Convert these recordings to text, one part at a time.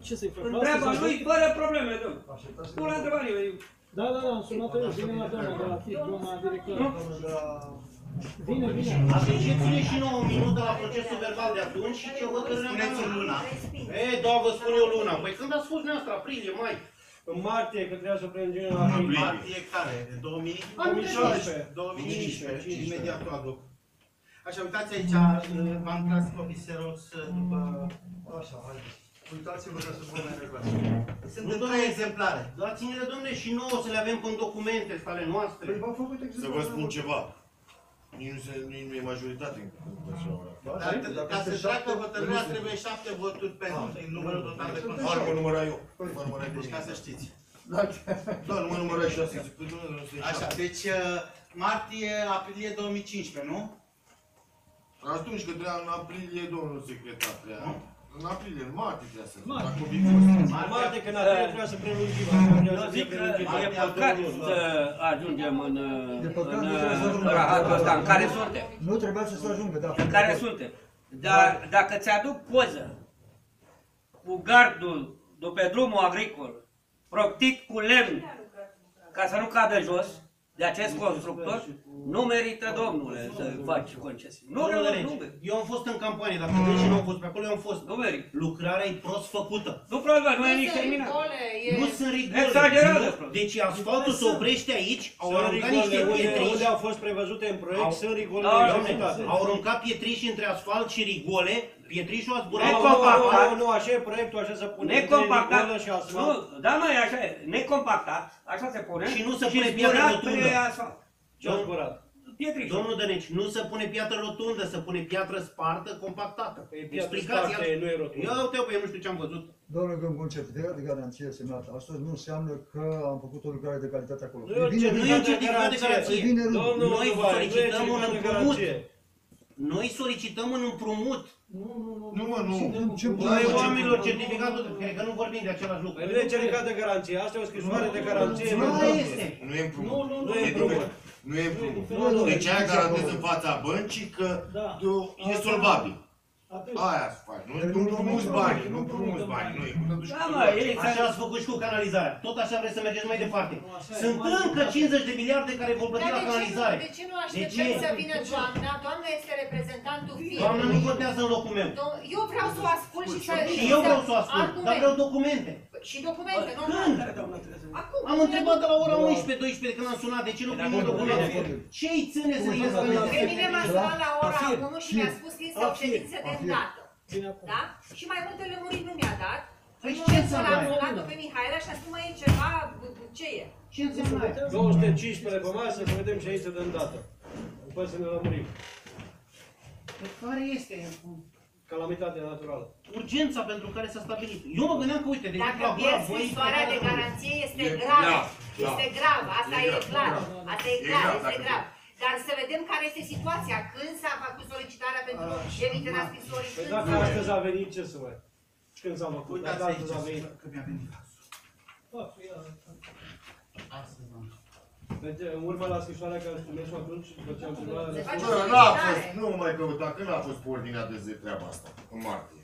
Ce să-i fac? În treaba lui, fără probleme, domn. Nu l-a întrebat nimeni. Da, am sunat eu, vine la doamna de la FIC, doamna directoare. Vine. Aduceți-ne și 9 minute la procesul verbal de atunci și ce hotărârea mea în luna. Da, vă spun eu luna. Păi când ați spus dumneavoastră, aprilie, mai? În martie, că trebuia să prelungim la aprilie. Martie care? 2015. 2015. Imediat o aduc. Așa, uitați aici, v-am tras copii Xerox după... Așa, haideți. Uitați-vă că se pune reglat. Sunt de 2 exemplare. Dați-ne-le, domnule, și nouă să le avem în documente, ale noastre. Păi v-am făcut exemplu. Să vă spun ceva. Nici nu e majoritate în așa ora. Dar ca să treacă hotărârea trebuie 7 voturi pentru numărul total de Hai, mă număra eu. Deci ca să știți. Da, nu mă număra și asta. Așa, deci martie, aprilie 2015, nu? Atunci că trebuia în aprilie, domnul secretar, trebuia. În aprilie, în martie trebuia să fie. În martie, când aprilie trebuia să prelungim. Eu zic că e păcat să ajungem în rahatul ăsta în care suntem. Nu trebuia să se ajungă, da. În care suntem. Dar dacă ți-aduc poză cu gardul de pe drumul agricol, proptit cu lemn, ca să nu cadă jos, de acest constructor, nu merită, domnule, să faci concesii. Nu merită. Eu am fost în campanie, dacă deci nu am fost pe acolo, eu am fost. Nu merită. Lucrarea e prost făcută. Nu prost, nu e nici terminat. Nu sunt rigole. Exagerat de prost. Deci asfaltul se oprește aici, au aruncat niște Unde pietriși. au fost prevăzute în proiect, sunt rigole de Doamne, executate. au aruncat pietriși între asfalt și rigole, pietrișul a zburat. Nu, așa e proiectul, așa se pune. Necompactat. Rigolă și asfalt. Da, măi, așa e. Necompactat, așa se pune. Și nu se pune piatră zburat rotundă. pe asfalt. Ce a zburat? Pietrișul. Domnul Dăneci, nu se pune piatră rotundă, se pune piatră spartă, compactată. Explicați-i. Nu e rotundă. Ia uite-o, eu nu știu ce am văzut. Domnule Gâmb, un certificat de garanție semnat astăzi nu înseamnă că am făcut o lucrare de calitate acolo. Nu e un certificat de garanție. Noi solicităm un împrumut. Noi solicităm un împrumut. Nu, mă, nu. Noi oamenilor certificatul, cred că nu vorbim de același lucru. Nu e certificat de garanție, asta e o scrisoare de garanție. Nu este. Nu e împrumut. Nu e împrumut. Nu e împrumut. Deci aia garantez în fața băncii că e solvabil. Aia să faci. Nu împrumuți banii, nu împrumuți banii. Nu e cum te duci cu Așa ați făcut și cu canalizarea. Tot așa vreți să mergeți mai departe. Sunt încă 50 de miliarde care vor plăti la canalizare. De ce nu așteptăm să vină doamna? Doamna este reprezentantul firmei. Doamna nu votează în locul meu. Eu vreau să o ascult și să... Și eu vreau să o ascult, dar vreau documente. Și documente, nu? Când? Acum. Am întrebat de la ora 11-12 când am sunat, de ce nu primim documente? Ce îi ține să ies la mine? Pe mine m-a sunat la ora 1 și mi-a spus că este o ședință de îndată. Da? Și mai multe lămuriri nu mi-a dat. Păi În ce momentul ăla am înseamnă? sunat-o pe Mihaela și a spus, mai e ceva, ce e? Ce înseamnă aia? 215 pe masă, să vedem și aici de îndată. După să ne lămurim. Care este Calamitatea naturală. urgența pentru care s-a stabilit? Eu mă gândeam că, uite, de Dacă exemplu, la pierzi voi... scrisoarea de garanție este grav. Este grav, asta e clar. Asta e clar, este grav. Dar să vedem care este situația. Când s-a făcut solicitarea pentru emiterea scrisorii? Păi dacă astăzi a venit, ce să mai? Când s-a făcut? Dacă astăzi a venit. Că mi-a venit cazul. Astăzi, doamne. Deci, în urmă la scrisoarea care spuneți atunci, după ce am semnat la N-a fost, nu mai căuta, că n-a fost pe ordinea de zi treaba asta, în martie.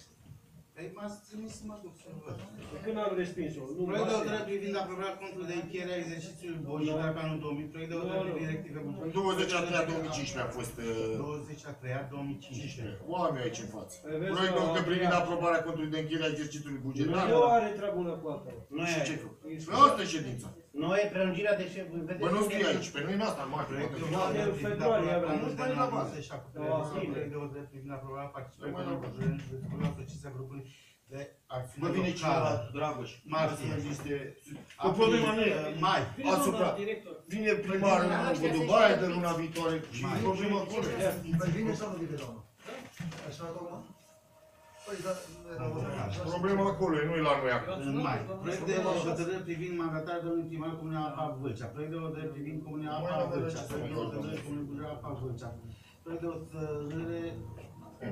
Păi m-ați trimis să mă duc să nu văd. Când am respins-o? Proiect de hotărâre privind aprobarea contului de încheiere a exercițiului bugetar pe anul 2000, proiect de hotărâre privind directive În bugetare. 20 a 2015 a fost 20 a 3 a 2015. oameni aici în față. Păi vezi Proiect de că hotărâre privind a- aprobarea contului de încheiere a exercițiului bugetar. Nu are treabă bună cu asta. Nu Și e. ce făcut? Asta e ședința. Noi, prelungirea de șef, Bă, nu scrie aici, pe noi în asta, în martie. Proiectul de poate. hotărâre în privind februarie aprobarea avem. planului de analiză și Da, proiect de hotărâre privind aprobarea participării Mai la rău. hotărâre județului asociația grupului de acțiune Bă, vine cineva, locală. Dragoș. Martie. Este o problemă nu e. Mai. Asupra. Vine primarul în Dubai de luna viitoare și Mai. problema acolo. Păi vine sau nu vine, doamnă? Așa, doamnă? Păi, dar nu era o... Problema acolo, e, nu e la noi acum. În mai. Proiect de hotărâre privind mandatarea domnului primar Comunea Apa Vâlcea. Proiect de hotărâre privind Comunea Apa Vâlcea. Proiect de hotărâre Comunea Apa Vâlcea. Proiect de hotărâre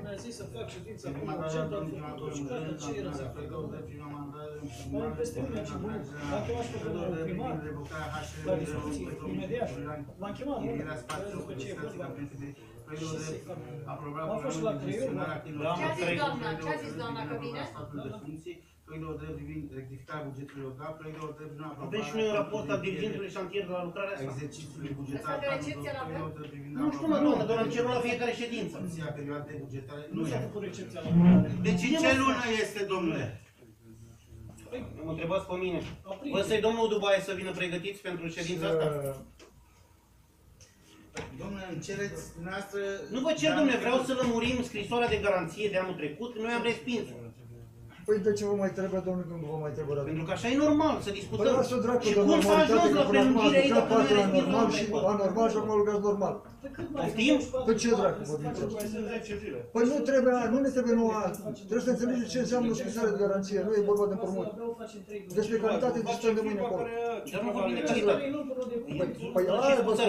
Mi-a zis să fac ședința cu privind mandatarea urgentă, am domnului primar făcut-o și gata, ce era să Proiect de hotărâre privind mandatarea Mai peste mine, ce bun. Dacă eu aș fi Proiect de hotărâre primar, privind revocarea la HL discuție, imediat. L-am chemat, nu? Chirirea spațiului După ce e administrației vorba. ca principiu. Proiect de hotărâre aprobarea Am fost la programului de Craiova. gestionare a Ce a zis doamna? Ce a zis doamna că vine? statul de funcții, proiect de hotărâre privind rectificarea bugetului local, proiect de hotărâre privind Avem și noi un raport al dirigentului șantier de la lucrarea asta. exercițiului bugetar Asta de anul recepție la 2022, proiect de hotărâre privind Nu știu, mă, doamnă, doar am cerut la fiecare ședință. Comisia perioadei bugetare. Nu Nu s-a e. făcut recepția la mâncare. Deci în ce lună este, domnule? Mă întrebați pe mine. Vă să-i domnul Dubaie să vină pregătiți pentru ședința asta? Domnule, îmi cereți dumneavoastră... Nu vă cer, domnule, vreau să lămurim scrisoarea de garanție de anul trecut, noi am respins. Păi de ce vă mai trebuie, domnule, când vă mai trebuie? Pentru că așa e normal să Păi discutăm. lasă dracu Și de cum s-a ajuns normalitate, la că până acum prelungirea ei ați dacă lucrat noi patru ani respins normal anul și trecut? anormal și acum lucrați normal. Poftim? Păi ce dracu vorbiți? Mai sunt 10 zile. Păi nu ne trebuie nouă, trebuie să înțelegeți ce înseamnă o scrisoare de garanție, nu e vorba de împrumut. Despre calitate discutăm de mâine acolo. Dar nu vorbim de calitate. Păi aia vă spun.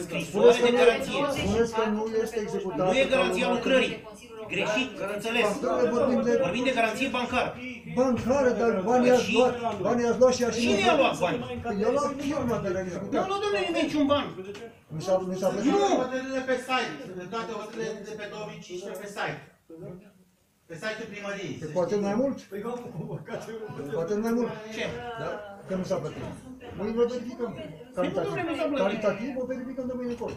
Scrisoare de garanție. Spuneți că nu este executat. Nu e garanția lucrării. Greșit, înțeles. Vorbim de garanție bancară. Bancară, dar banii i-ați luat. Banii i-ați luat și așa. Cine i-a luat bani? Păi i-a luat firma care a Nu executat. a luat, domnule, nimeni niciun ban. Nu s-a plătit. Nu! Hotărârile pe site, toate hotărârile de pe 2015 pe site. Pe site-ul primăriei. Pe poate mai mult? Poate mai mult. Ce? Da? Că nu s-a plătit. Mâine o verificăm. Calitativ o verificăm de mâine încolo.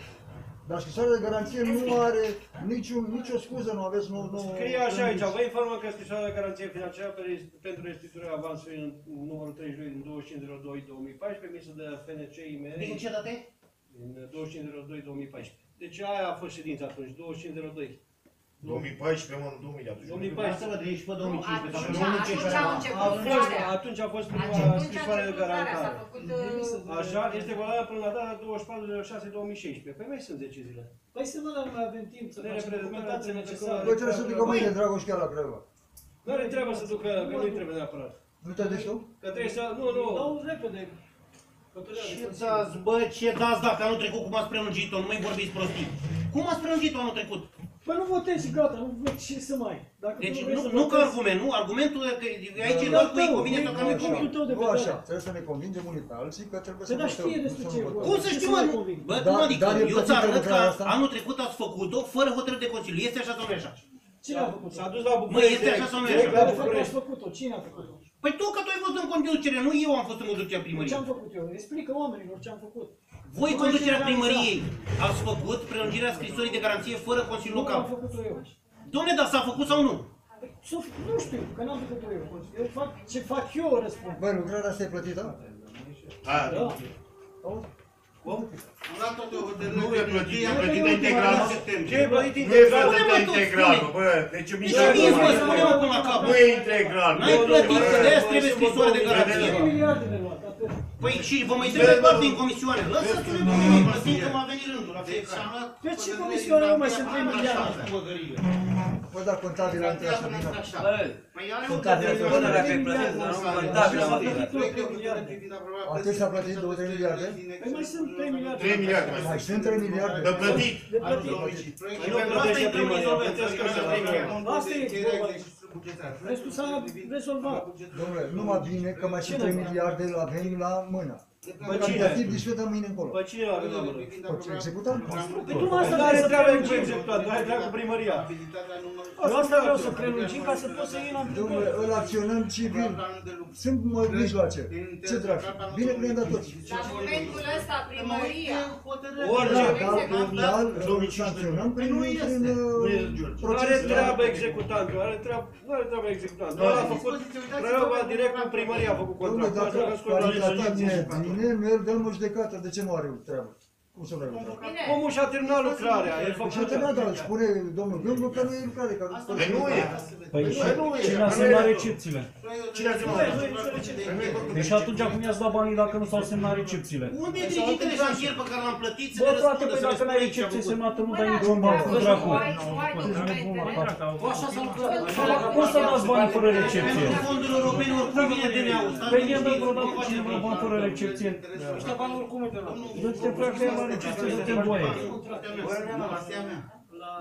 Dar scrisoarea de garanție nu are nicio scuză, nu aveți Scrie așa aici, vă informăm că scrisoarea de garanție financiară pentru restituirea avansului în numărul 32 din 25.02.2014 emisă de FNC IMR Din ce date? din 25.02.2014. Deci aia a fost ședința atunci, 25.02. 2014, mă, nu 2000 atunci. 2014 să vă treci pe 2015. Atunci a fost prima scrisoare de garantare. Așa, este valabilă până la data 24/06/2016. Păi mai sunt 10 zile. Păi să vă mai avem timp să facem documentația necesară. Voi trebuie să ducă mâine Dragoș chiar la Craiova. Nu are treabă să ducă, că nu-i trebuie neapărat. Nu te duci tu? Că trebuie să, nu. Dau repede. Ce dați, bă, ce dați dacă anul trecut cum ați prelungit-o? Nu mai vorbiți prostii. Cum ați prelungit-o anul trecut? Păi nu votez și gata, nu văd ce să mai. Dacă Deci tu vrei să nu ca votezi, argument, nu? Argumentul e că aici e doar cu ei convine sau că nu-i convine. punctul tău de Nu așa, vedere. trebuie să ne convingem unii pe alții că trebuie să Păi dar știe despre ce e vorba. Cum să Ce știu, să mă? mai conving? Bă, Da, cum adică? dar e Eu ți plătită arăt că lucrarea asta? anul trecut ați făcut-o fără hotărâre de Consiliu. Este așa sau nu e așa? Cine a făcut-o? S-a dus la Mă, București. este așa sau nu e direct așa? la De fapt, București. ați făcut-o. Cine a făcut-o? Păi tu că tu ai fost în conducere, nu eu am fost în conducerea Ce primăriei. am făcut eu? Explică oamenilor ce am făcut. Voi, conducerea primăriei, ați făcut prelungirea scrisorii de garanție fără Consiliul Nu am Local. făcut-o eu. Dom'le, dar s-a făcut sau nu? Nu știu, că n-am făcut-o eu. Eu fac ce fac eu, răspund. Băi, lucrarea asta e plătită? A, Da. Am luat toate hotărârile. nu e plătit, e plătită integral. Ce e plătit Nu e integral? plătită Spune-mă tu, integral, spune. bă, deci mi Deci mie mă spune-mă până la cap. Nu e integral. N-ai plătit, de aia trebuie scrisoare de garanție. 3 miliarde de luat, atât. Păi și vă mai trebuie parte în comisioane. Lăsați-le pe mine, plătim că va veni rândul la Deci fiecare. am luat Pe ce hotărârile comisioane din nu mai sunt 3 Așa. miliarde? Păi da, contabil am trebuit să vină. Așa. Bă, Păi are o Contabil hotărâre. bună dacă ai plătit, dar nu contabil am Proiect de plătit. hotărâre privind aprobarea Atât s-a plătit 2-3 miliarde? Păi mai sunt 3 miliarde. 3 miliarde mai Mai sunt. sunt 3 miliarde. De plătit. De Anul plătit. 2005. Proiect Păi de nu hotărâre plătește plătește primăria, primăria, plătește plătește ăsta primăria. Asta e vorba. bugetar. Restul s-a rezolvat. Domnule, numai bine că mai sunt 3 miliarde la avem la mână. Calitativ discutăm mâine încolo. Păi cine l-a venit la mână? Ce executam? Păi tu asta Nu vrei are să treabă cu prelungim. executat, nu are treabă cu primăria. Eu asta vreau să prelungim ca să poți să iei la Domnule, îl acționăm civil. Sunt mijloace. Ce drag. Bine că ne-am dat toți. La momentul ăsta, primăria. Orice. Da, îl sancționăm prin Nu are proces. treabă executantul, nu are treabă executantul. Ăla a făcut Craiova direct cu primăria, a făcut Domnule, contract. dacă Asta a scos la calitativ legalitate. e bine, noi îl dăm o judecată. De ce nu are treabă? Cum să nu are treabă? Bine. Omul și-a terminat lucrarea, el Și făcut. a terminat, dar spune domnul Gâmbu că nu e lucrare. Păi nu e. Păi nu e. cine a semnat recepțiile? Cine a semnat? Deci atunci cum i-ați dat banii dacă nu s-au semnat recepțiile? Unde e dirigintele șantier pe care l-am plătit să Bă, ne frate, răspundă, păi să ne dacă n-ai spună ce a recepție făcut? semnată, nu dai niciun ban, fă dracu. Cum să dați bani fără recepție? Pentru fonduri europene oricum vine DNA-ul. Păi el dă vreodată cineva bani fără recepție. Du-te, frate, la recepție, du-te în voie.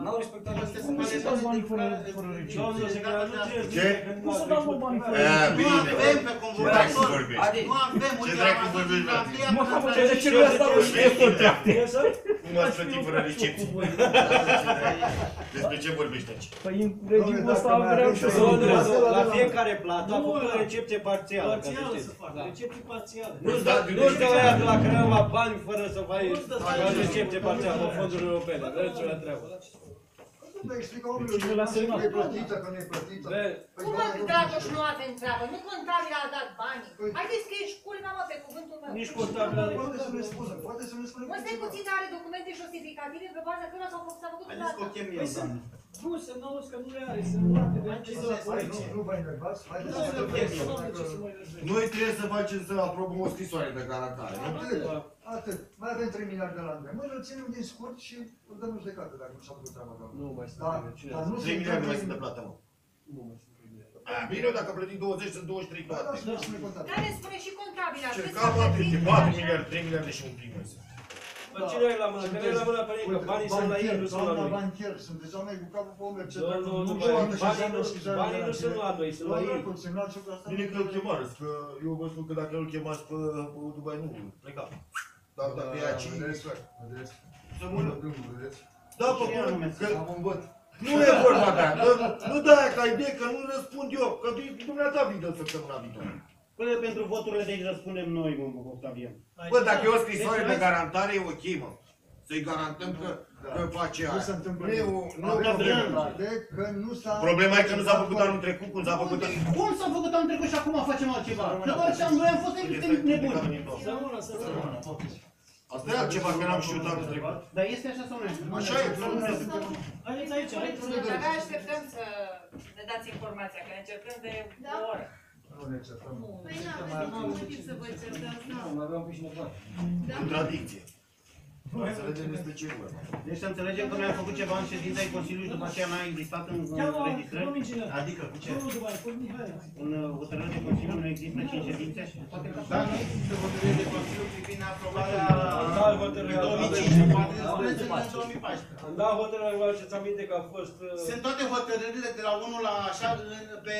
N-au respectat Cum să dați banii fără recepție? Domnul secretar, nu ține Ce? Cum să dați bă banii fără E, recepție? bine. avem pe Ce dracu convocator. vorbești? Nu avem. Ce dracu vorbești, frate? Mă, de ce nu asta nu știe tot, frate? Să Cum ați plătit fără recepție? Despre ce vorbești aici? Păi în regimul ăsta vreau și să La fiecare plată a făcut recepție parțială. Parțială să facă, recepție parțială. Nu-ți dă aia de la Craiova bani fără să faci recepție parțială pe fonduri europene. Vezi ce la treabă. Dar explică oamenilor că e plătită, că nu e plătită. Cum mă, Dragoș, nu avem treabă? Nu contabil a dat banii. Haideți că ești culmea, mă, pe cuvântul meu. Nici contabil. Poate să ne spună, poate să ne spună. Mă, stai puțin, dar are documente justificative pe baza cărora s-a făcut Haideți că o plata. chem eu, doamne. Nu, semnalul că nu le are, se luate, de ce să la poliție. Nu vă enervați, haideți Nu să se vedem. ce să mă enervez. Noi trebuie să facem să aprobăm o scrisoare de garantare. Atât. Mai avem 3 miliarde la îndemână, îl ținem din scurt și îl dăm în judecată dacă nu s-a făcut treaba, doamne. Nu mai Da, sunt. dar nu 3 miliarde mai sunt de plată, mă. Nu mai sunt. Bine, dacă plătim 20, sunt 23 Da, toate. să ne spune contabil. Care spune și contabila. Ce cam atât, 4 miliarde, 3 miliarde și un prim mai sunt. Bă, cine e la mână? Că nu e la mână pe ei, că banii sunt la ei, nu sunt la Doamna noi. bancher, sunteți oameni cu capul pe oameni, ce Nu, banii nu sunt la noi, sunt la ei. Bine că îl chemați, că eu vă spun că dacă îl chemați pe Dubai, nu, pleca. Dar dacă e aici, să mă da, pe că nu e vorba de aia, nu de aia ca idee, că nu răspund eu, că dumneata video săptămâna viitoare. Până pentru voturile de aici răspundem noi, mă, Octavian. Bă, dacă e o scrisoare de garantare, e ok, mă. Să-i garantăm că face Nu se aia. întâmplă. Nu e o problemă. Problema e că nu s-a făcut anul trecut, cum s-a făcut anul trecut. Cum s-a făcut anul trecut și acum facem altceva? Că doar ce noi am fost niște nebuni. Să rămână, să rămână. Asta e altceva, că n-am știut anul trecut. Dar este așa sau nu este? Așa e, Haideți aici, haideți să Deci abia așteptăm să ne dați informația, că ne încercăm de o oră. Nu ne certăm. Păi n-aveți motiv să vă certați, nu. Mai aveam piși nevoie. Contradicție. Să vedem despre ce e vorba. Deci să înțelegem că noi am făcut ceva în ședința Consiliului și după aceea n-a existat în înregistrări? Adică cu ce? În hotărâre de Consiliu nu există 5 ședințe? Da, nu există hotărâre de Consiliu privind aprobarea Da, hotărârea. 2005, poate spuneți-ne în 2014. Da, hotărârea, vă aduceți aminte că a fost... Sunt toate hotărârile de la 1 la așa pe...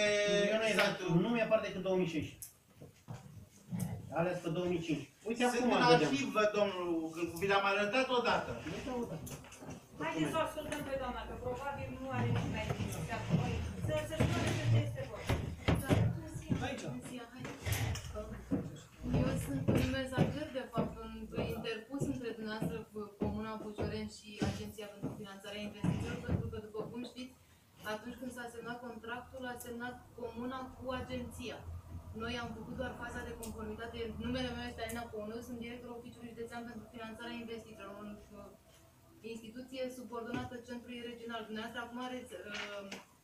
Nu mi-e apar decât 2016. Ales pe 2005. Uite Sunt acum în vedem. arhivă, domnul, când vi l-am arătat odată. Haideți să o ascultăm pe doamna, că probabil nu are nici mai discuția cu noi. Să spună despre ce este vorba. Eu sunt un mesager, de fapt, interpus între dumneavoastră Comuna Bujoren și Agenția pentru Finanțarea Investițiilor, pentru că, după cum știți, atunci când s-a semnat contractul, a semnat Comuna cu Agenția. Noi am făcut doar faza de conformitate. Numele meu este Alina Păunău, sunt directorul Oficiului Județean pentru Finanțarea Investițiilor, o instituție subordonată Centrului Regional. Dumneavoastră acum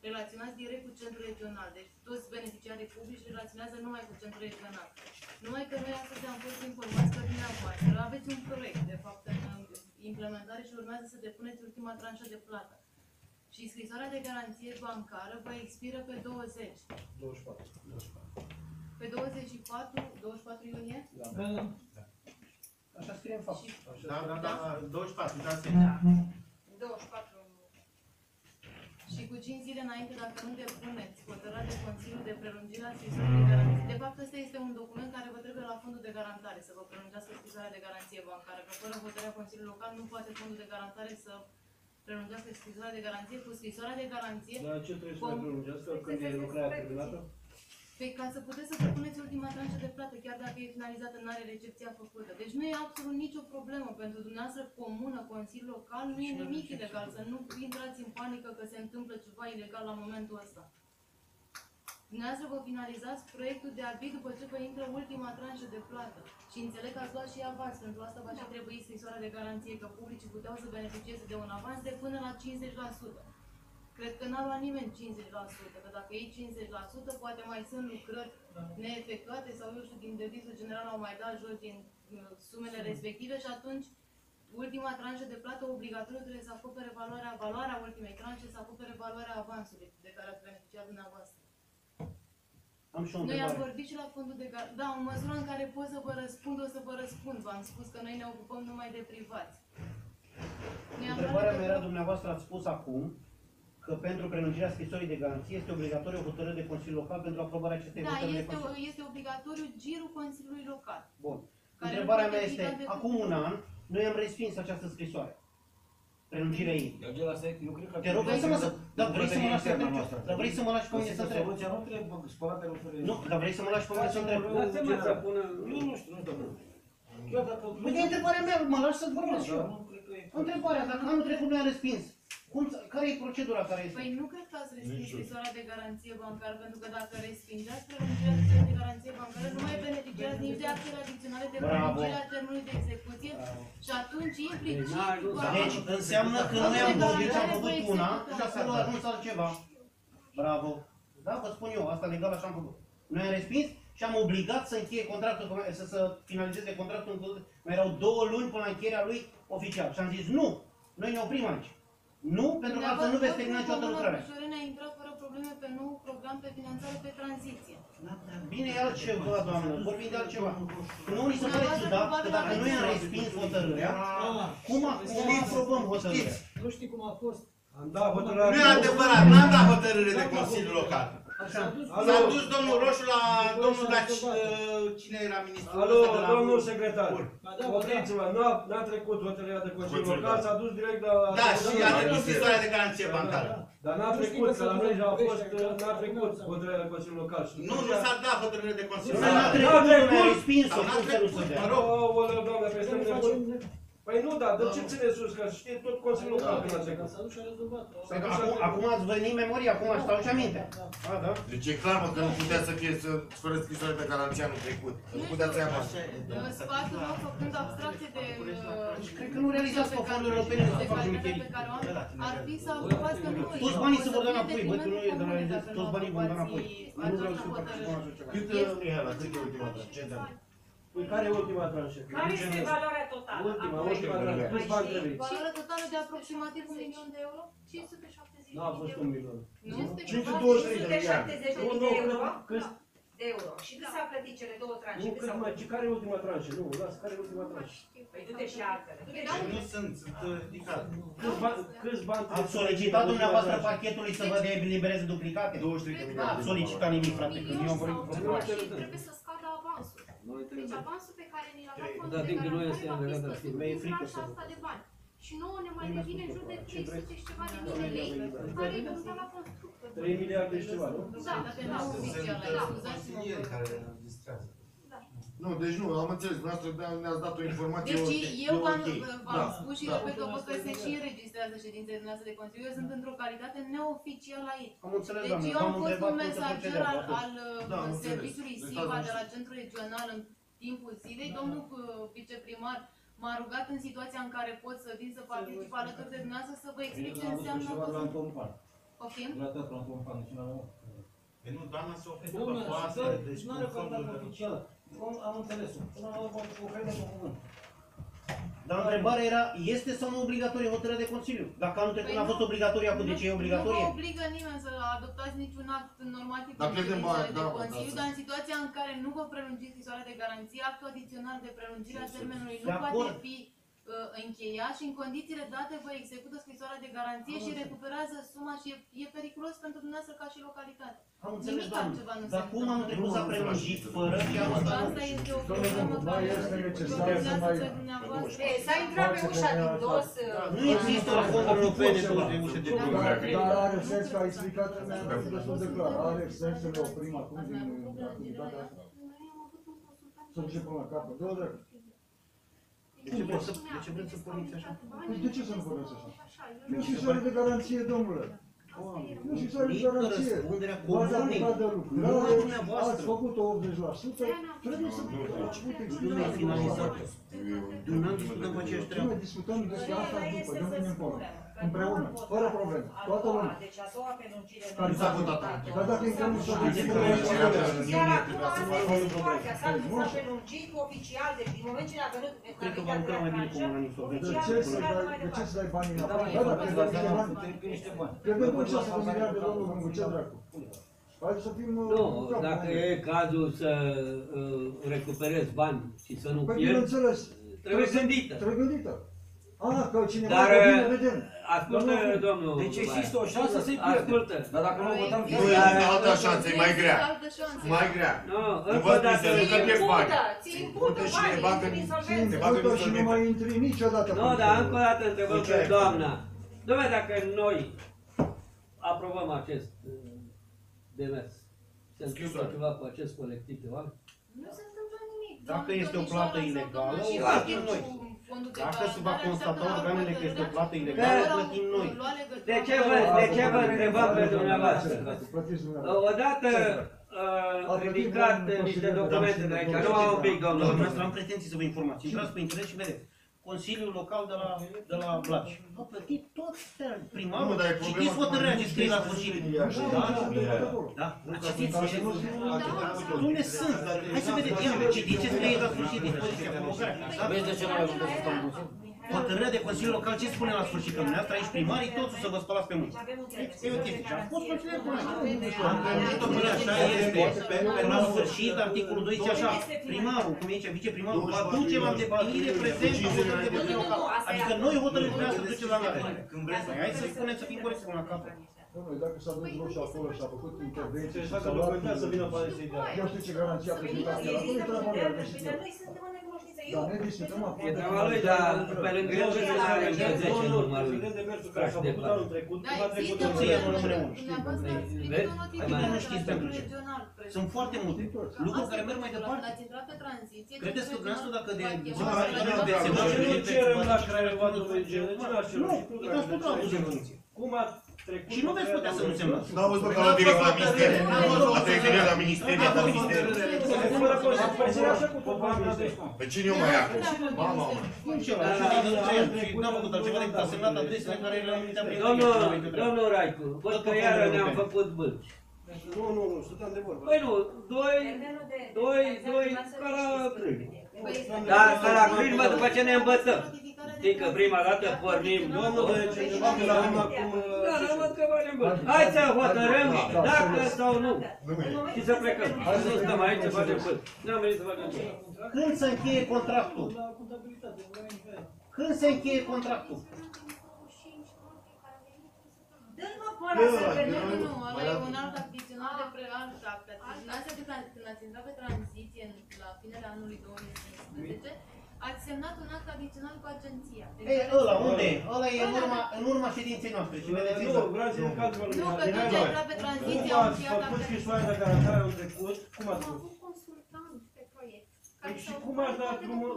relaționați direct cu Centrul Regional, deci toți beneficiarii publici relaționează numai cu Centrul Regional. Numai că noi astăzi am fost informați că dumneavoastră aveți un proiect, de fapt, în implementare și urmează să depuneți ultima tranșă de plată. Și scrisoarea de garanție bancară vă expiră pe 20. 24. Pe 24 iunie? Da. Așa scrie în fapt. Da, 24, da, 24. Și cu 5 zile înainte, dacă nu depuneți hotărârea de Consiliu de prelungire a scrisorii de garanție. De fapt, ăsta este un document care vă trebuie la fondul de garantare, să vă prelungească scrisoarea de garanție bancară. Că fără hotărârea Consiliului Local nu poate fondul de garantare să prelungească scrisoarea de garanție. Cu scrisoarea de garanție... Dar ce trebuie să mai prelungească când e lucrarea terminată? Păi ca să puteți să depuneți ultima tranșă de plată, chiar dacă e finalizată, nu are recepția făcută. Deci nu e absolut nicio problemă pentru dumneavoastră, comună, Consiliul Local, nu e nimic ilegal. Să nu intrați în panică că se întâmplă ceva ilegal la momentul ăsta. Dumneavoastră vă finalizați proiectul de arbit după ce vă intră ultima tranșă de plată. Și înțeleg că ați luat și avans, pentru asta va și trebui scrisoarea de garanție, că publicii puteau să beneficieze de un avans de până la 50%. Cred că n-a luat nimeni 50%, că dacă iei 50%, poate mai sunt lucrări neefectuate sau, eu știu, din devizul general au mai dat jos din sumele respective și atunci ultima tranșă de plată obligatoriu trebuie să acopere valoarea ultimei tranșe, să acopere valoarea avansului de care ați beneficiat dumneavoastră. Am și o Noi am întrebare. vorbit și la fondul de garantare. Da, în măsura în care pot să vă răspund, o să vă răspund. V-am spus că noi ne ocupăm numai de privați. Întrebarea mea era, dumneavoastră ați spus acum că pentru prelungirea scrisorii de garanție este obligatoriu o hotărâre de Consiliul Local pentru aprobarea acestei Da, hotărâri de Consiliu. este obligatoriu girul Consiliului Local. Bun. Care Întrebarea nu mea poate este, fi dat de acum un an, Noi am respins această scrisoare. Prelungirea ei. Eu cred că Te rog, vrei să mă lași pe mine să întreb? Soluția nu trebuie spălată lucrurile. Nu, dar vrei să mă lași pe mine să întreb? Nu știu, nu știu. Uite, întrebarea mea, mă lași să-ți vorbesc și eu. Întrebarea, dacă anul trecut nu i-am respins, care e procedura care este? Păi nu cred că ați respins scrisoarea de garanție bancară, pentru că dacă respingeați prelungirea scrisorii de garanție bancară, nu mai beneficiați nici de actele adiționale de prelungire a termenului de execuție și atunci implicit... Deci înseamnă că noi am vorbit, am făcut una și acolo a ajuns altceva. Bravo. Da, vă spun eu, asta legal așa am făcut. Noi am respins și am obligat să încheie contractul, să finalizeze contractul, mai erau 2 luni până la încheierea lui oficial. Și am zis nu, noi ne oprim aici. Nu, pentru că altfel nu veți termina niciodată lucrarea. Sorin a intrat fără probleme pe nou program pe finanțare pe tranziție. Bine, e altceva, doamnă, vorbim de altceva. Nu ni se pare ciudat că dacă noi am respins hotărârea, cum aprobăm hotărârea? Nu știi cum a fost. Nu e adevărat, n-am dat hotărâre de Consiliul Local. S-a dus domnul Roșu la domnul Daci, cine era ministrul? Alo, domnul secretar, opriți-vă, n-a trecut hotărârea de Consiliul Local, s-a dus direct la... Da, și a trecut scrisoarea de garanție bancară. Dar n-a trecut, că la noi a fost, n-a trecut hotărârea de Consiliul Local. Nu s-a dat hotărâre de Consiliul Local. Local. N-a trecut, a respins-o, cum să nu se dea? Mă rog. Aoleu, doamne, pe stăm nebun. Păi nu, dar de ce ține sus, că știe tot Consiliul Local când a trecut. Acum ați venit memoria, acum stau și aminte. Deci e clar, mă, că nu putea să fie fără scrisoare de garanție anul trecut. Nu putea să ia bani. Sfatul meu, făcând abstracție de... Cred că nu realizați pe fonduri europene să fac jumătării. Ar fi să aprobați că nu... Toți banii se vor da înapoi, bă, că nu e de realizat, toți banii vor da înapoi. Nu vreau să fac așa ceva. Cât nu e ăla, cât e ultima dată? Ce înseamnă? Păi care e ultima tranșă? Care este valoarea totală? Ultima tranșă. Câți bani trebuie? Valoarea totală de aproximativ 1 milion de euro? 570 Nu a fost 1 milion. 523 de miliarde. 523 de euro. Și cât s-a plătit cele 2 tranșe? Nu, cât mai, care e ultima tranșă? Nu, lasă, care e ultima tranșă? Păi du-te și altele. Nu sunt ridicat. Câți bani trebuie? Ați solicitat dumneavoastră pachetului să vă elibereze duplicate? 23 de Nu miliarde. ați solicitat nimic, frate, că eu am vorbit cu procurorul. Trebuie să scadă avansul. Deci avansul pe care ni l-a dat fondul Dar de din că noi garanție este va fi legat de scăzut mi-e cu frică tranșa să- asta de bani. Și nouă ne mai devine în jur de 300 și ceva de mii de lei, care e vândut la constructor. 3 miliarde și ceva, nu? Da, dacă nu oficial, scuzați-mă. Nu, deci nu, am înțeles, dumneavoastră ne-ați dat o informație. Deci eu v-am Da, spus și repet că că se și înregistrează ședințele noastre de Consiliu. Eu sunt într-o calitate neoficială aici. Am înțeles, Deci doamne, eu am v-am fost întrebat un cum se mesager procedează. al Da, am înțeles. serviciului Deci SIVA ați de la centrul regional în timpul zilei. Domnul viceprimar m-a rugat în situația în care pot să vin să particip alături de dumneavoastră să vă explic ce înseamnă Poftim? Păi nu, doamna se oferă Domnule, cu asta, deci nu cu are contact fondurile. oficial. Am înțeles-o. Până la urmă, o credem pe cuvânt. Dar întrebarea era, este sau nu obligatorie hotărârea de Consiliu? Dacă anul trecut a fost obligatorie, acum de ce e obligatorie? Nu vă obligă nimeni să adoptați niciun act normativ Dar în credem, ședințele de da, Consiliu, da, dar în situația în care nu vă prelungiți scrisoarea de garanție, actul adițional de prelungire a termenului nu De poate acord. fi încheiat și în condițiile date vă execută scrisoarea de garanție și recuperează suma și e periculos pentru dumneavoastră ca și localitate. Am înțeles, Nimic doamne. altceva nu se Dar cum anul întâmplă. trecut s-a prelungit fără și anul ăsta nu? Asta este o problemă mai care este necesar să urmează mai- să dumneavoastră. S-a intrat pe ușa din dos. Nu există la fonduri europene pe ușă de Dar are sens că a explicat destul de clar. Are sens să le oprim acum din activitatea asta. Să ducem până la capăt. Două drept. De ce vreți să porniți așa? Păi de ce să nu vorbesc așa? Nu și soare de garanție, domnule. Nu și soare de garanție. Răspunderea V-ați comunei. apucat de lucru. Nu a Ați dumneavoastră. făcut-o 80%. Trebuie să Nu e finalizat. De un an discutăm pe aceeași Nu treabă. mai discutăm despre asta după, de mâine încolo. Împreună, fără probleme, toată lumea. Deci a doua prelungire. Care s-a votat. Dar dacă încă nu s-a votat, Iar acum asta este situația. S-a prelungit oficial, deci din moment ce a venit Cred că va lucra mai bine comuna în insolvență. de ce să dai banii înapoi? Da, dacă îți dai niște bani. Credem că 6 de miliarde de euro, cu ce dracu? Hai să fim... Nu, dacă e cazul să recuperezi bani și să nu Păi pierzi, bineînțeles. trebuie gândită. Trebuie gândită. Că cineva Dar, e bine, vedem. ascultă, domnul. Deci există o șansă să-i pierdem. Ascultă. Dar dacă nu votăm, Nu există altă șansă, e mai grea. Altă șansă. Mai grea. Nu, Nu încă vă o dată. spun să pierzi bani. Țin pută, și ne bagă banii, Țin insolvență. bagă pută și nu insolvență. mai intri niciodată. Nu, dar încă o dată întrebăm Cu ce pe ai doamna. Dom'le, dacă noi aprobăm acest demers, se întâmplă ceva cu acest colectiv de oameni? Nu se întâmplă nimic. Dacă este o plată ilegală, o plătim noi. Dacă se va constata organele că este o plată ilegală, o plătim noi. De ce vă întrebăm pe dumneavoastră? Plătiți dumneavoastră. Odată ridicat niște documente de aici, nu am un pic, domnul. Dumneavoastră am pretenții să vă informați. Intrați pe internet și vedeți. Consiliul Local de la Blaci. Au plătit tot primarul. Nu, dar e Citiți problema hotărârea ce scrie la sfârșit. Da? Citiți. Unde sunt? Hai să vedeți. Ia, citiți ce scrie la sfârșit dispoziția convocarea. Vezi de ce nu mai votat să stăm în Hotărârea de Consiliul Local ce spune la sfârșit? Că dumneavoastră aici primarii totul să vă spălați pe mâini. E o chestie. Și am fost consider până aici. Am gândit-o până așa este. Pe la sfârșit, articolul 2 zice așa. Primarul, cum e aici, viceprimarul, va duce la îndeplinire prezentul hotărârii de Consiliul Local. Adică noi hotărâri vreau să ducem la mare. Când vreți, hai să spunem să fim corecți până la capăt. Dom'le, dacă s-a dus roșu acolo și a făcut intervenție Ce și facă s-a luat, documentat să vină banii să-i dea. eu știu ce garanție a prezentat el. Acolo e treaba lui, a găsit el. Noi suntem în necunoștință. Da, ne discutăm acum. E treaba lui, dar pe lângă el nu are încă 10 în urma lui. Vedem demersul care s-a făcut anul trecut, Da, cum a trecut există în ție, un nu rămâne unul. dumneavoastră ați primit Vezi? o Adică nu știți pentru ce. regional. Sunt foarte multe lucruri care merg mai departe. Ați intrat pe tranziție. Credeți că dumneavoastră dacă de... cerem la Craiova-ul Regele, ce n-aș cerut? Nu, uitați tot la în funcție. Cum a trecut? Și nu veți putea să nu semnați. N-am văzut că l-au direct la minister. A trecut direct la minister, la minister. Fără consecințe, așa cu tot Bangladesh. Pe cine eu mai acum? Mama, Nu ce ăla, n-am făcut altceva decât a semnat adresele care le-am inițiat prin Domnul Raicu, văd că iară ne-am făcut bâlci. Nu, stăteam de vorbă. Păi nu, doi, ca la câini. Dar ca la câini, mă, după ce ne învățăm. Știi că prima dată pornim, Domnul de cineva de la urmă acum... Da, văd că ne învățăm. Hai să hotărâm dacă sau nu. Și să plecăm. Hai să stăm aici să facem bâlci. N-am venit să facem bâlci. Când se încheie contractul? Când se încheie contractul? Dă-mă până să vedem. Nu, ăla e un alt adițional de alt act. Când ați intrat pe tranziție la finele anului 2015, ați semnat un act adițional cu agenția. Ei, ăla, unde? Ăla e în urma ședinței noastre și vedeți Nu, exact. vreau să zic cadrul Nu, că tot ce a intrat pe tranziție Cum au ați încheiat făcut actele. scrisoarea de garantare anul trecut? Cum ați Am făcut? avut consultant pe proiect. Păi și cum ați dat drumul,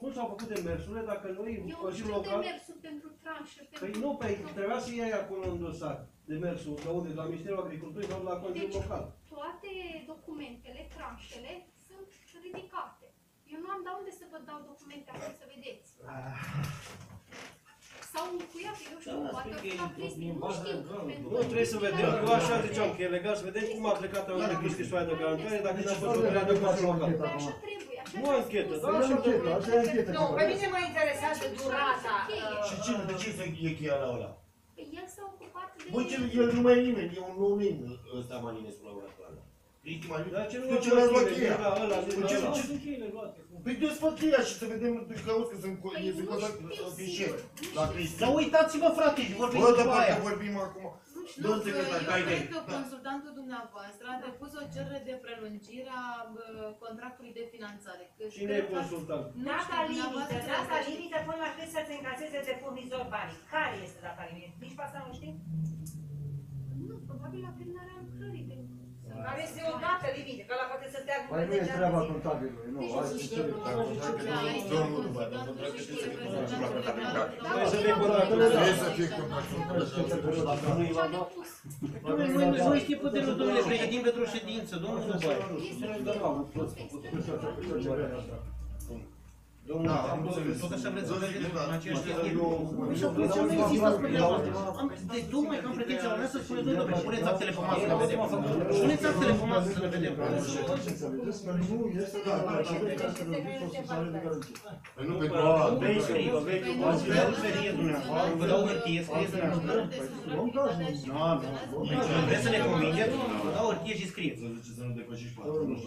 cum s-au făcut demersurile dacă noi, Eu nu Consiliul știu Local... demersul pentru tranșă. Păi nu, păi trebuia să iei acolo în dosar demersul, de unde? La Ministerul Agriculturii sau la Consiliul Deci, Local? toate documentele, tranșele, sunt ridicate. Eu nu am de unde să vă dau documente acum să vedeți. Sau încuiat, eu nu știu, poate fi la Cristi, nu știu. Nu, trebuie să vedem, eu așa ziceam că e legal să vedem cum a plecat anul trecut scrisoarea de garantare dacă n-a fost o de Consiliul Local. Păi așa trebuie. Nu anchetă, dar Asta așa e anchetă, asta e anchetă. Nu, pe mine mă interesează durata. Și cine, de ce se e cheia la ăla? Păi el s-a ocupat de... Băi, el nu mai e nimeni, e un nou-name ăsta Marinescu la ora actuală. Cristi Marinescu? Dar ce nu De ce l-ați luat cheia? la ăla, Păi ce, Păi du-ți fă cheia și să vedem, că auzi că sunt fișier la Cristi. Dar uitați-vă, frate, și vorbim Bă, dar după aia. parcă vorbim acum. Nu, Domnul secretar, eu dai cred idei. că consultantul dumneavoastră a depus o cerere de prelungire a contractului de finanțare. Cine e consultant? Data limită până la când să-ți încaseze de furnizor banii. Care este data limită? Nici pe asta nu știi? Nu, probabil la terminarea lucrării. Care este o dată limită, că la poate să te Mai nu e treaba contabilului, nu, hai să înțeleg. Trebuie să fie contractul. Trebuie să fie contractul. Noi știm puterea, domnule, pregătim pentru o ședință, domnul Dubai. Domnul, tot așa vreți să vedeți în aceeași chestie. Nu s-a pus ce nu există pe de tocmai că am pretenția la mea să spuneți, domnule, puneți actele pe masă să le vedem. Puneți actele pe masă să le vedem. Înțelegeți că nu este garanție care să reducă o scrisoare de garanție. Păi nu, pentru ăla. Vei scrie, vă dau hârtie dumneavoastră, vă dau hârtie, scrieți dumneavoastră. Luăm cazul. Nu, vreți să ne convingeți? Vă dau hârtie și scrieți. Să zice să nu depășești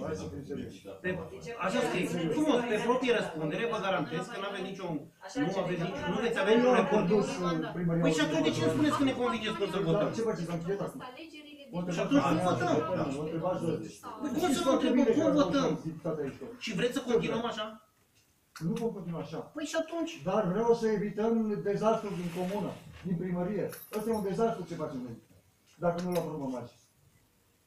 Hai să înțelegeți. Așa scrie, frumos, pe proprie răspundere, drept vă garantez că nu aveți nicio... Nu aveți nicio... Nu veți avea Păi niciun nu am report. condus primăria. Păi și atunci de ce nu spuneți că ne convingeți că o să votăm? Ce faceți? Am încheiat acum. Și atunci cum votăm? Mă întrebați voi. Păi cum să vă întrebăm? Cum votăm? Și vreți să continuăm așa? Nu vom continua așa. Păi și atunci? Dar vreau să evităm dezastrul din comună, din primărie. Ăsta e un dezastru ce facem noi, dacă nu-l aprobăm azi.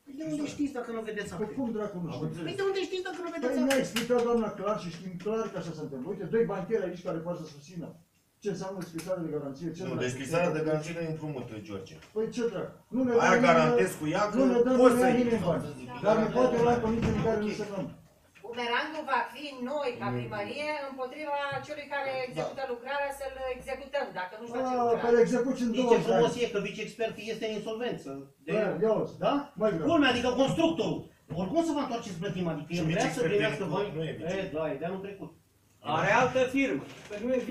Păi de unde știți dacă nu vedeți Păi acum? cum dracu nu știu? Păi de unde știți dacă nu Păi vedeți ne-a acum? explicat doamna clar și știm clar că așa se întâmplă. Uite, doi bancheri aici care poate să susțină ce înseamnă scrisoare de garanție. Ce Nu, deci scrisoarea de garanție nu e împrumut, George. Păi ce dracu? Nu ne Aia dă garantez cu ea că nu ne dă poți să nimeni bani. Dar ne poate lua în condiții în care nu semnăm. Bumerangul va fi noi, ca primărie, împotriva celui care execută lucrarea să-l executăm, dacă nu-și face Care lucrarea. execuți în Știi 20 ce de frumos ani. e că viceexpertul este în insolvență. Ia uzi. Da? Mai greu. Culmea, adică constructorul. Oricum să vă întoarceți plătim, adică el vrea să viceexpert primească e- bani. nu e viceexpert. Da, e de anul trecut. Are altă firmă.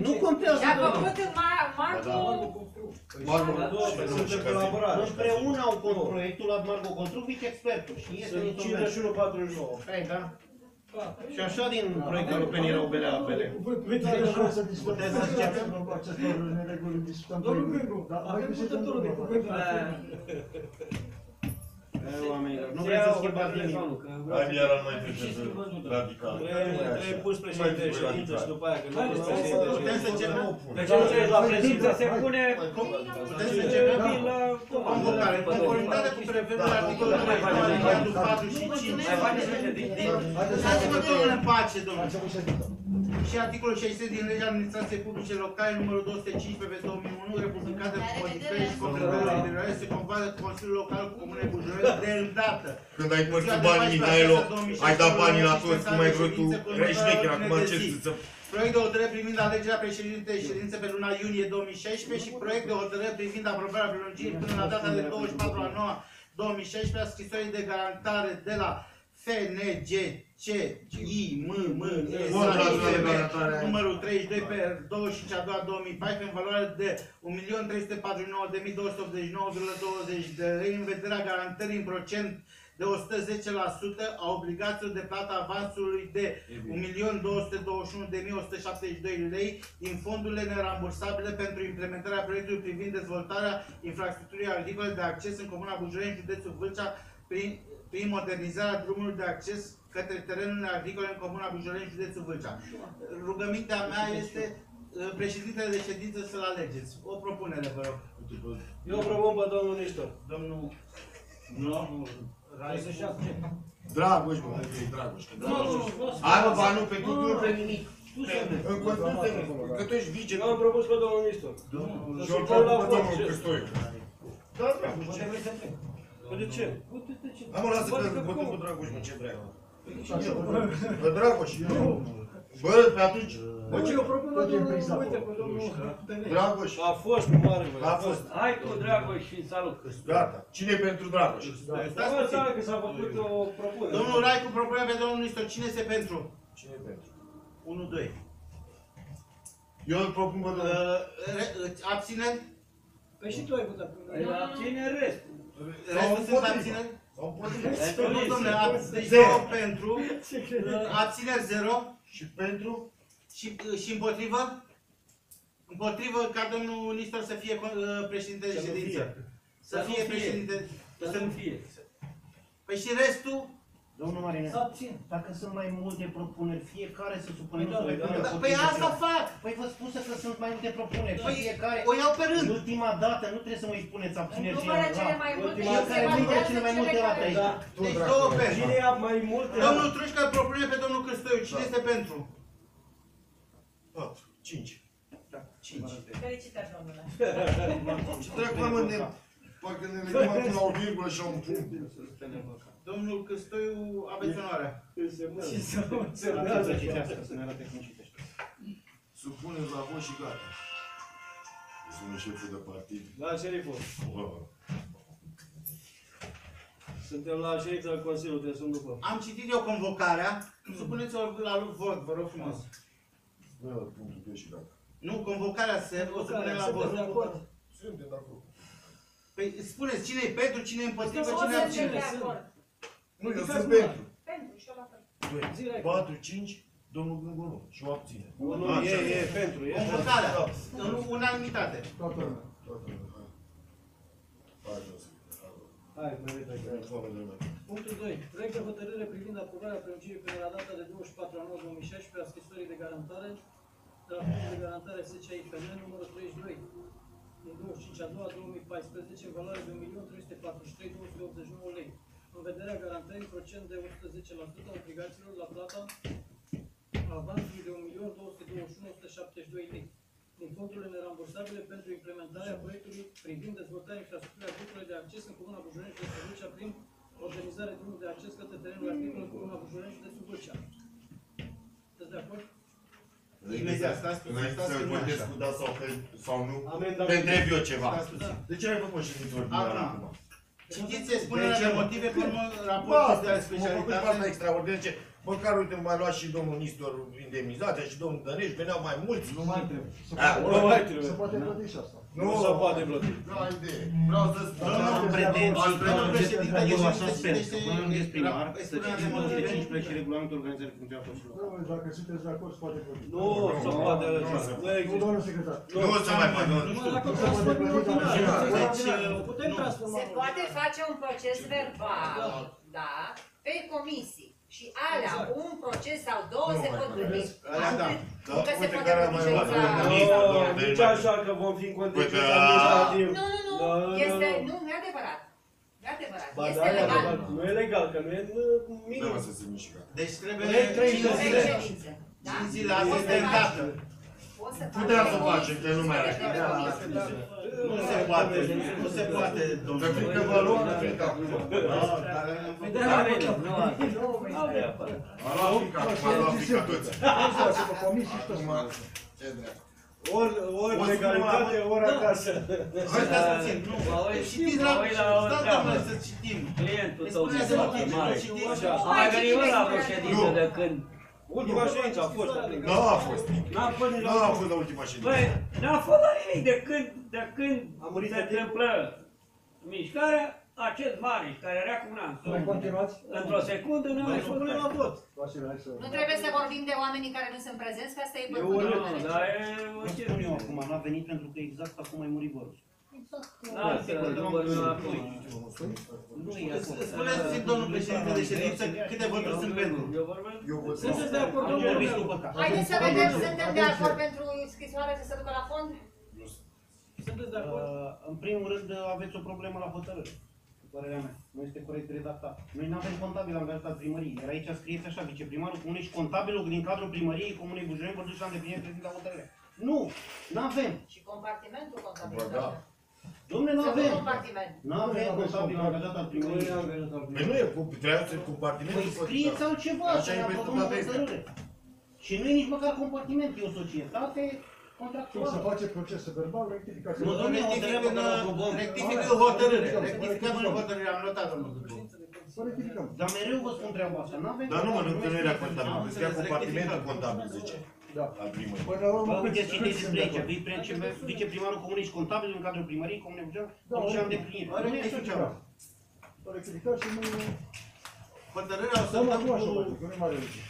Nu contează. Și-a domnule. făcut în Marco... Suntem colaborare. Împreună au făcut proiectul la Margo Construct, viceexpertul. Și este în Sunt insolvență. 51-49. Păi, da. Și așa din proiectul european erau belea apele. Vreau să discutăm acestor nereguli, discutăm proiectul. Dar mai bine să Oamenilor, nu vreți să schimbați nimic. Hai, iar mai trebuie să radical. Trebuie pus președinte de ședință și după aia, că nu pus președinte de Putem să ședință. începem? Deci ce la președință se pune... Putem să începem? Vin la Convocare. Conformitate cu prevederea articolului 3, alineatul 4 și 5. Mai faceți președinte? Lăsați-mă domnule în pace, domnule. Și articolul 60 din legea administrației publice locale numărul 215 pe 2001, republicat de modificări și completări interioare, se convoacă Consiliul Local cu Comune Bujorel de îndată. Când ai părțit banii, Mihailo, ai dat banii la toți, cum ai vrut tu, ești șmecher, acum ce să... Proiect de hotărâre privind alegerea președintei ședințe pe luna iunie 2016 și proiect de hotărâre privind aprobarea prelungirii până la data de 24/9/2016 a scrisorii de garantare de la FNGCIMM numărul 32 pe 25/2/2014 în valoare de 1.349.289,20 de lei în vederea garantării în procent de 110% a obligațiilor de plată avansului de 1.221.172 lei din fondurile nerambursabile pentru implementarea proiectului privind dezvoltarea infrastructurii agricole de acces în Comuna Bujoreni, județul Vâlcea, prin modernizarea drumului de acces către terenurile agricole în Comuna Bujoreni, județul Vâlcea. Rugămintea mea este președintele de ședință să-l alegeți. O propunere, vă rog. Eu propun pe domnul Nistor. Domnul... Dragoș, mă, Dragoș. Hai, mă, ba nu, pe tu nu pe nimic. În construcție, că tu ești vice. Eu am propus pe domnul Nistor. Și eu propun pe domnul Cristoiu. Da, Dragoș, ce? Păi de ce? Da, mă, lasă că votăm cu Dragoș, mă, ce vreau. Bă, Dragoș, bă, pe atunci... Bă, ce eu propun pe domnul, uite, pe domnul... Dragoș. A fost, mare, bă. A fost. Hai cu Dragoș și salut. Gata. Cine e pentru Dragoș? Stați seama că s-a făcut o propunere. Domnul Raicu propune pe domnul Nistor. Cine este pentru? Cine e pentru? 1-2. Eu îl propun pe domnul... Abțineri? Păi și tu ai votat. Abține restul. Restul sunt abțineri? Sau împotrivă? Nu, domnule, deci 0 pentru, abțineri 0 Și pentru? și împotrivă? Împotrivă ca domnul Nistor să fie președinte de ședință. Să fie președinte. Să nu fie. Păi și restul? Domnul Marine, dacă sunt mai multe propuneri, fiecare să supune Păi asta fac! Păi vă spusă că sunt mai multe propuneri. Păi Fiecare... o iau pe rând. Ultima dată, nu trebuie să mai spuneți abțineri și Numără cele mai multe și se Fiecare numără cele mai multe validează date aici. cele Deci 2 pentru. Cine ia mai multe? Domnul Trușcă îl propune pe domnul Cristoiu. Cine este pentru? 4, 5. 5. Felicitări, domnule. Ce dracu, mă, parcă ne legăm acum la o virgulă și la un punct. Domnul Cristoiu, aveți onoarea. Semnează citească, să ne arate cum citește. Supuneți la vot și gata. Sună șeful de partid. La șeriful. Wow. Suntem la șeriful al Consiliului, trebuie să după. Am citit eu convocarea. Supuneți-o la vot, vă rog frumos. Bă, punctul 2 și gata. Nu, convocarea o să punem la vot. Suntem de acord. Păi spuneți cine e pentru, cine e împotrivă, cine abține. Nu, eu sunt pentru. Pentru, și eu la fel. 2, 4, 5, Domnul Gângu nu. Și o abține. Nu, e pentru. Convocarea. În unanimitate. Toată lumea. Hai, mai repede. Punctul 2. Proiect de hotărâre privind aprobarea prelungirii până la data de 24/9/2016 a scrisorii de garantare de la Fondul de Garantare SCIPN numărul 32 din 25/2/2014 în valoare de 1.343.281 lei în vederea garantării procent de 110% a obligațiilor la plata avansului de 1.221.172 lei din fondurile nerambursabile pentru implementarea proiectului privind dezvoltarea infrastructurii agricole de acces în Comuna Bujorești de Vâlcea prin organizarea drumului de acces către terenul agricol în Comuna Bujorești de Vâlcea. Sunteți de acord? Imediat, stați Înainte să votez cu da sau nu, Amendament. te întreb eu ceva. Da. De ce ai făcut ședință ordinară acum? Citiți expunerea de motive pe urmă raportul Basta, de m-a făcut asta specialitate. extraordinar. Ce? Măcar, uite, m-a luat și domnul Nistor indemnizația și domnul Dănești, veneau mai mulți. Nu mai trebuie. Nu mai trebuie. Se poate plăti și asta. Nu se poate plăti. Nu ai idee. Vreau să spun. Am pretenții, Domnul președinte, eu deci așa sper, că până nu ești primar, să expunerea de citim motive. 15 și regulamentul organizării funcționării Consiliului. Domnule, dacă sunteți de acord, se poate plăti. Nu se poate nu așa. se Nu Nu, există. domnul secretar. Nu se mai poate. Numai dacă o transformăm în ordinară. Deci, O putem transforma Se în poate face un proces verbal, da, pe comisii. Și alea, un proces sau două Nu se mai pot trebuie. plăti. Alea, da. Nu că se Uite poate care plăti mai și luat. la... Nici așa că vom fi în context Uite, administrativ. Nu, Da, este, nu e adevărat. Nu e adevărat, Ba este da, e legal. adevărat. Nu e legal, că nu e minim. Dă-mă să se mișcă. Deci trebuie Vrei 5 30 zile. Ședințe, da? 5 zile, asta Poți este să îndată. Poți să Puteam faci să pe facem, că nu mai comisii, are. să faci pe comisii. Nu se poate, nu se poate, Să domnule. frică vă luăm, frică acum. A luat frică acum, a luat frică toți. Să pe comisii și tot. Acum, ce drept. Ori legalitate, ori acasă. Hai, stați puțin, nu. Citiți la... Stați, domnule, să citim. Clientul tău Expunerea de motive, nu citiți. a mai venit ăla la ședință de când? Ultima ședință a fost. Nu a fost. N-a fost nici Nu a fost la ultima ședință. Băi, n-a fost la nimic de când A murit se de timp. întâmplă mișcarea, acest Mariș, care era cu un an. Mai continuați? Într-o secundă nu mai fost la vot. Vasile, hai să... Nu trebuie să vorbim de oamenii care nu sunt prezenți, că asta e Nu, păcătul. dar e o Nu spun eu acum, n-a venit pentru că exact acum ai murit Boruț. Lasă, nu vorbim acum. Nu e acum. Spuneți, domnul președinte de ședință, câte voturi sunt pentru. Eu vorbesc? Eu văd. Sunteți de acord, Am domnule? vorbit după ca. Haideți să vedem, suntem de acord pentru scrisoarea să se ducă la fond? Sunteți de acord? În primul rând aveți o problemă la hotărâre. Cu părerea mea. Nu este corect redactat. Noi nu avem contabil angajat al primăriei. Iar aici scrieți așa, viceprimarul comunei și contabilul din cadrul primăriei Comunei Bujoreni vor duce la îndeplinire prezenta hotărârea. Nu! N-avem! Și compartimentul Bă, da. contabilitate. Dom'le, nu Să avem! nu compartiment. Nu avem contabil angajat al primăriei. Păi nu e, trebuia să compartimentul. Păi scrieți altceva, Așa să e aprobăm o pentru hotărâre. Și nu e nici măcar compartiment, e o societate Să contractuală. face proces verbal, rectificație. Nu, domnule, Rectific în hotărâre. Rectificăm în hotărâre, am notat, domnul Dudu. Să rectificăm. Dar mereu vă spun treaba asta, n-avem Dar nu mă, nu contabil, că nu era este contabil, Am scria înțeles, compartimentul rectificăm. contabil, zice. Da. Al primării. Până la urmă, Uite, citeți despre aici, cât viceprimarul comunei și contabil în cadrul primăriei Comunei Bujor, Da, orice am o deplinit. O rectificăm. o rectificare și nu... Hotărârea o să Dăm dăm acum așa, cu... că nu e mare lucru.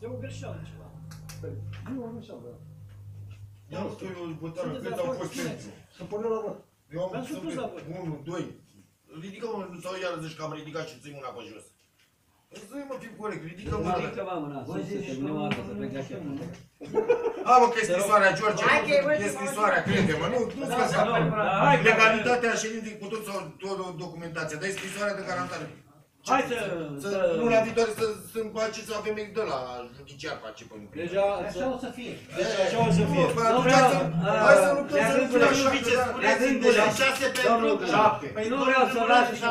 E o greșeală ceva. Nu, nu așa, da. Ia nu știu, eu votară, cât au fost pentru? Să pune la vot. Eu am Mi-am supus la vot. 1, 2. Ridică-mă, sau iar zici că am ridicat și ții mâna pe jos. Să-i mă fiu corect, ridică mâna. Ridică mâna, să terminăm asta, să plec așa. A, mă, că e scrisoarea, George, Hai că e e scrisoarea, crede-mă, nu Da, scăsca. hai, Legalitatea ședinței cu tot sau toată documentația, dar e scrisoarea de garantare. Hai să... Nu la viitoare să împace să avem de la judiciar pe ce până. Deja, Așa o să fie. așa o să fie. Păi atunci hai să luptăm să nu Leagă-le. așa. Spuneți-mi de la 6 pentru... Domnul, 7. Păi nu vreau să las nici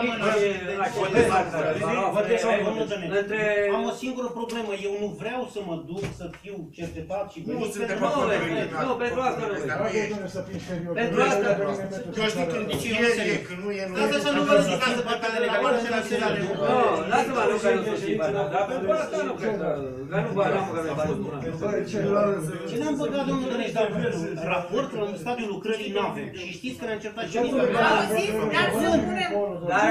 între... Am o singură problemă, eu nu vreau să mă duc să fiu cercetat și Nu venit suntem pentru- acolo. Nu, pentru asta nu vrei. Hai că să fii serios. Pentru asta- Eu știu când e, când nu e, nu Dar e. așa nu vă ridicați să partea de la și la Nu, lasă-mă, nu că nu sunt și bani, dar pentru asta nu cred că nu bani, nu că bani. Ce ne-am băgat, domnul Dănești, dar raport în stadiul lucrării n-avem. Și știți că ne-a încercat și Auziți, dar să punem... Dar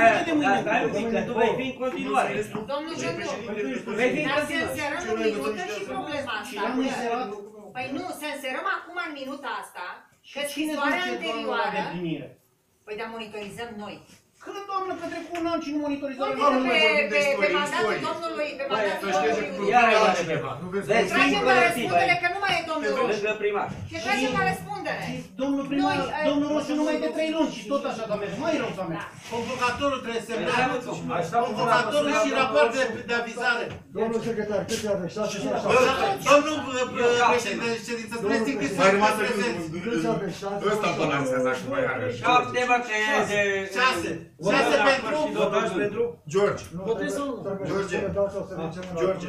stai un pic, că tu vei fi în continuare. Domnul Jănu, Vei fi în dar să continuare. înserăm în minută și problema Și asta. l-am înserat. Păi nu, să înserăm acum în minuta asta că Cine scrisoarea duce doamna la anterioară... deplinire? Păi dar monitorizăm noi. Când, doamnă, că trec un an și nu monitorizăm? Pe mandatul domnului, pe mandatul domnului. Iar ai de ceva. Tragem la răspundere că nu mai e domnul Roșu. Lângă primar. Și tragem la răspundere. Domnul primar, domnul Roșu numai de 3 luni și tot așa, doamne, mai rău să merg. Convocatorul trebuie semnat. Convocatorul și rapoartele de avizare. Domnul secretar, câte aveți? 6 sau 7? Domnul președinte de ședință, spuneți încât Mai să rămas prezenți. Câți aveți? 6? Ăsta balansează așa mai are. 7 mă că e de... 6 pentru... Votați pentru? George, Votez sau nu? George. George.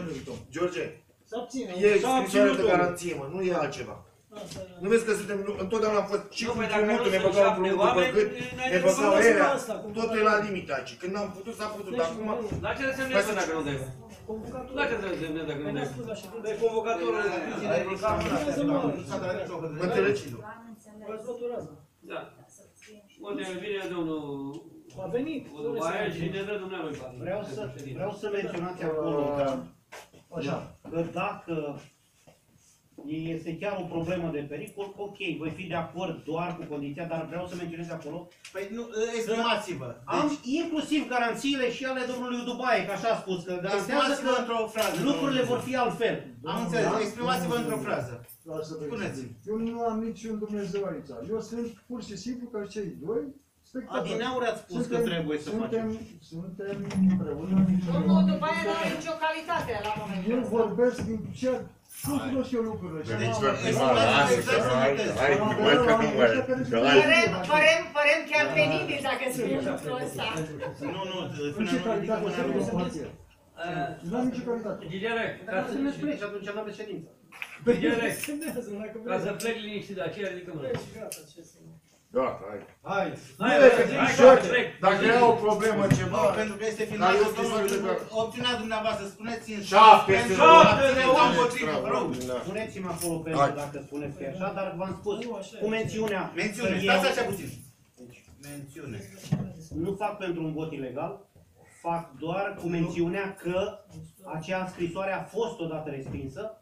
George, Să abținem. e scrisoare de garanție, mă, nu e altceva. Nu vezi că suntem, întotdeauna am fost și cu tumultul, ne băgau în pe gât, ne băgau elea, totul e la limita aici. Când am putut, s-a putut, dar acum... La ce înseamnă dacă nu dai? La ce înseamnă dacă nu dai? De convocatorul. Mă înțelegi? V-ați votat. Da. Unde vine domnul... A venit. Baia și ne dă dumneavoastră bani. Vreau să menționați acolo că dacă este chiar o problemă de pericol, ok, voi fi de acord doar cu condiția, dar vreau să menționez acolo. Păi nu, exprimați-vă. Am inclusiv garanțiile și ale domnului Dubaie, că așa a spus, că garantează că într-o frază. lucrurile vor fi altfel. Am înțeles, exprimați-vă într-o frază. Spuneți-mi. Eu nu am niciun Dumnezeu aici. Eu sunt pur și simplu ca cei doi spectatori. Adineauri ați spus că trebuie să facem. Suntem împreună. Domnul după aia nu are nicio calitate la momentul Eu ăsta. vorbesc din ce cunosc eu lucrurile. Nici doar primar, lasă că hai că nu mai, că hai. Părem chiar penibili dacă spui lucrul ăsta. Nu, În ce calitate să nu facă? Nu am nicio calitate. Gigere, Ca să ne spune și atunci n-aveți ședință. Gigere, ca să plec liniștit de aceea, ridică mâna. Da, hai. Hai. Dacă era o problemă ceva, pentru că este finalul, opțiunea dumneavoastră, spuneți în 7 pentru sau împotrivă, vă rog. Spuneți-mi acolo pentru dacă spuneți că e așa, dar v-am spus cu mențiunea. Mențiune, stați așa puțin. Mențiune. Nu fac pentru un vot ilegal, fac doar cu mențiunea că acea scrisoare a fost odată respinsă.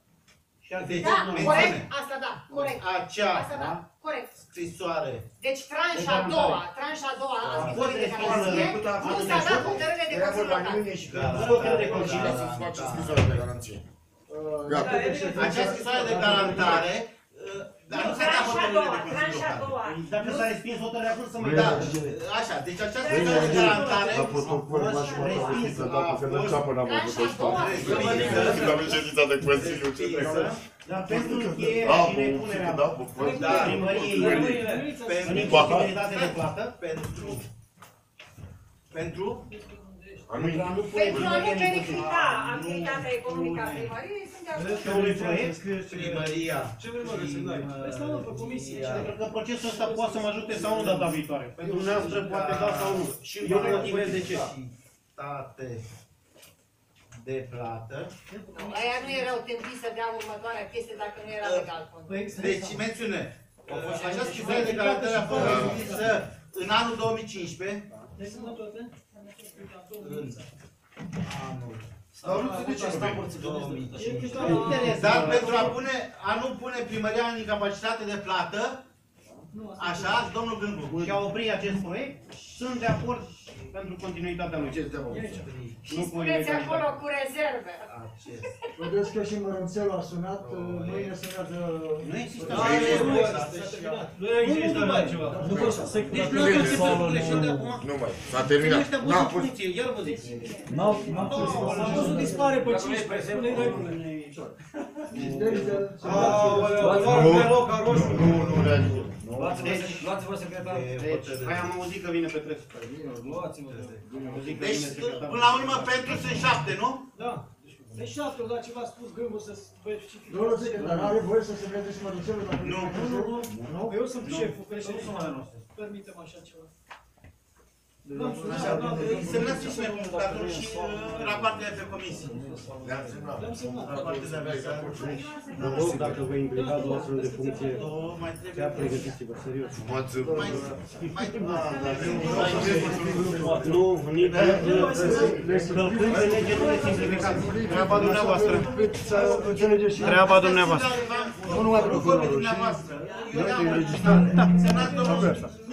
Da, corect, asta da, corect. Acea Asta da, corect. scrisoare. Deci tranșa a doua a scrisorii de garanție, nu s-a dat hotărâre de Consiliu Local. Să faci scrisoare de garanție. Acea scrisoare de garantare, dar nu s-a dat hotărâre de Consiliu Local. Dacă s-a respins hotărârea, cum să mai Da, așa, deci această scrisoare de garantare La protocol, m-aș mai respinsă, dacă se dă ceapă, n-am văzut ăsta. La ședința de Consiliu, ce trebuie? Dar pentru încheierea și nepunerea primăriei în imposibilitate de plată, pentru Pentru a nu periclita activitatea economică a primăriei, sunt de acord. primăria. Ce vrem să semnai? Asta nu pe comisie. pentru că procesul ăsta poate să mă ajute sau nu data viitoare. Pentru dumneavoastră poate da sau nu. Eu nu motivez de ce. State de plată. Aia nu erau tâmpiți să dea următoarea chestie dacă nu era legal. Deci, mențiune. Această scrisoare de garantare a fost respinsă în anul 2015. Deci sunt toate? Dar pentru a nu pune primăria în incapacitate de plată, așa, domnul Gângu. Și a oprit acest proiect, sunt de acord pentru continuitatea lui. Și spuneți acolo cu rezerve. Vedeți că și Mărânțelul a sunat, mâine să meargă... Nu există. Nu există altceva. Nu pot să se Nu mai, s-a terminat. N-am pus. Iar vă zic. N-am pus. Am văzut dispare pe 15, spune-i regulă. Nu realizăm. Luați-vă secretarul. Hai, am auzit că vine pe trei. Deci, până la urmă, pentru sunt 7, nu? Da. Deci 7, dar ce v-a spus Gângul să verifice. Domnul secretar, are voie să se vede și Mărânțelul? Nu. Eu sunt șeful președinte. Permitem așa ceva. Semnați și noi convocator și rapoartele pe comisii. Le-am semnat. Le-am semnat. Rapoartele de avertizare. Vă rog, dacă vă implicați o astfel de funcție, Mai trebuie. chiar pregătiți-vă, serios. Nu, nici călcând pe lege nu le simplificați. Treaba dumneavoastră. Treaba dumneavoastră. Nu numai procurorul, și Dumneavoastră. Eu noi le-am te înregistrăm. semnat domnul